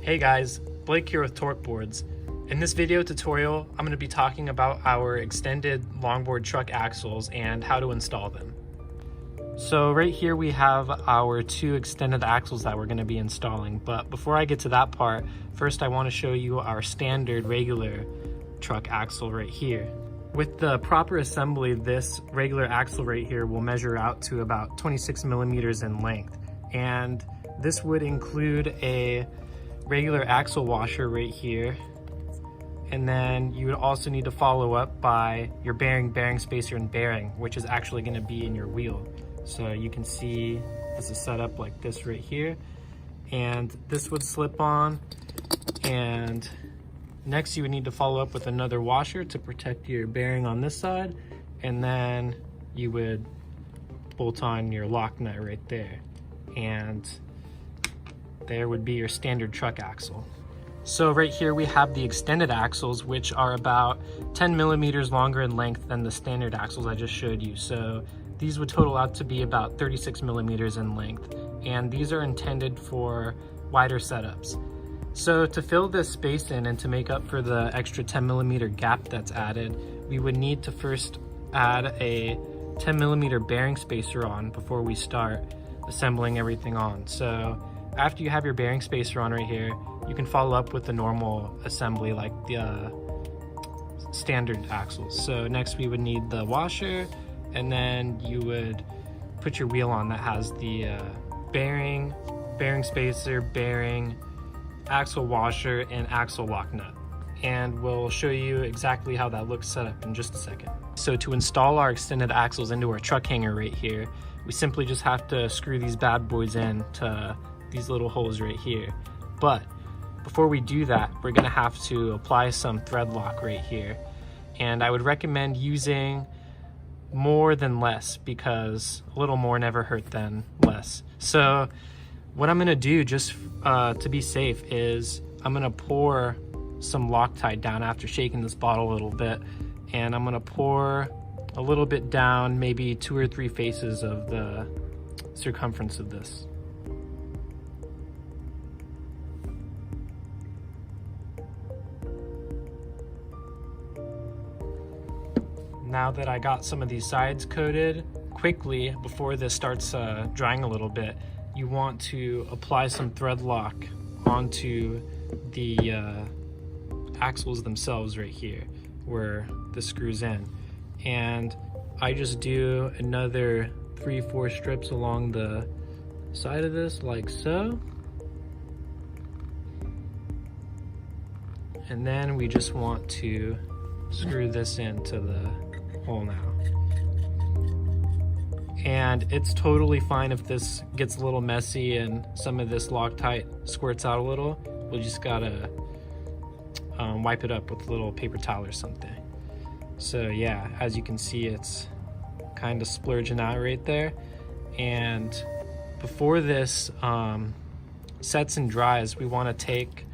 Hey guys, Blake here with Torque Boards. In this video tutorial, I'm going to be talking about our extended longboard truck axles and how to install them. So right here we have our two extended axles that we're going to be installing, but before I get to that part, first I want to show you our standard regular truck axle right here. With the proper assembly, this regular axle right here will measure out to about 26 millimeters in length, and this would include a regular axle washer right here, and then you would also need to follow up by your bearing spacer and bearing, which is actually going to be in your wheel. So you can see this is set up like this right here, and this would slip on, and next you would need to follow up with another washer to protect your bearing on this side, and then you would bolt on your lock nut right there, and there would be your standard truck axle. So right here we have the extended axles, which are about 10 millimeters longer in length than the standard axles I just showed you. So these would total out to be about 36 millimeters in length, and these are intended for wider setups. So to fill this space in and to make up for the extra 10 millimeter gap that's added, we would need to first add a 10 millimeter bearing spacer on before we start assembling everything on. So after you have your bearing spacer on right here, you can follow up with the normal assembly like the standard axles. So next we would need the washer, and then you would put your wheel on that has the bearing spacer, bearing, axle washer, and axle lock nut. And we'll show you exactly how that looks set up in just a second. So to install our extended axles into our truck hanger right here, we simply just have to screw these bad boys in to these little holes right here. But before we do that, we're gonna have to apply some thread lock right here. And I would recommend using more than less, because a little more never hurt than less. So what I'm gonna do, just to be safe, is I'm gonna pour some Loctite down after shaking this bottle a little bit, and I'm gonna pour a little bit down, maybe 2 or 3 faces of the circumference of this. Now that I got some of these sides coated, quickly before this starts drying a little bit, you want to apply some thread lock onto the axles themselves right here where this screws in. And I just do another 3-4 strips along the side of this like so. And then we just want to screw this into the hole now. And it's totally fine if this gets a little messy and some of this Loctite squirts out a little. We just gotta wipe it up with a little paper towel or something. So yeah, as you can see, it's kind of splurging out right there. And before this sets and dries, we want to take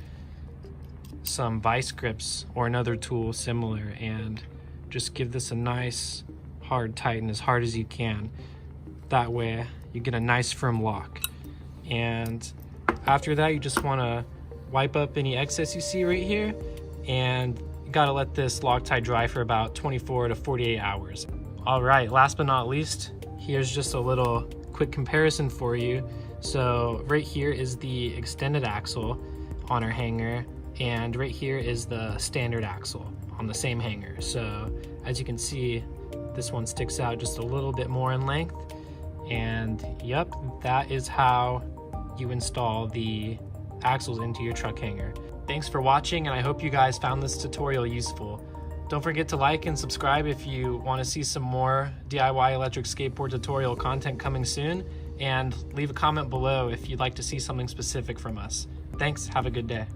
some vice grips or another tool similar and just give this a nice hard tighten, as hard as you can. That way you get a nice firm lock. And after that, you just want to wipe up any excess you see right here, and you got to let this Loctite dry for about 24 to 48 hours. All right, last but not least, here's just a little quick comparison for you. So right here is the extended axle on our hanger, and right here is the standard axle on the same hanger. So as you can see, this one sticks out just a little bit more in length. And yep, that is how you install the axles into your truck hanger. Thanks for watching, and I hope you guys found this tutorial useful. Don't forget to like and subscribe if you want to see some more DIY electric skateboard tutorial content coming soon, and leave a comment below if you'd like to see something specific from us. Thanks, have a good day.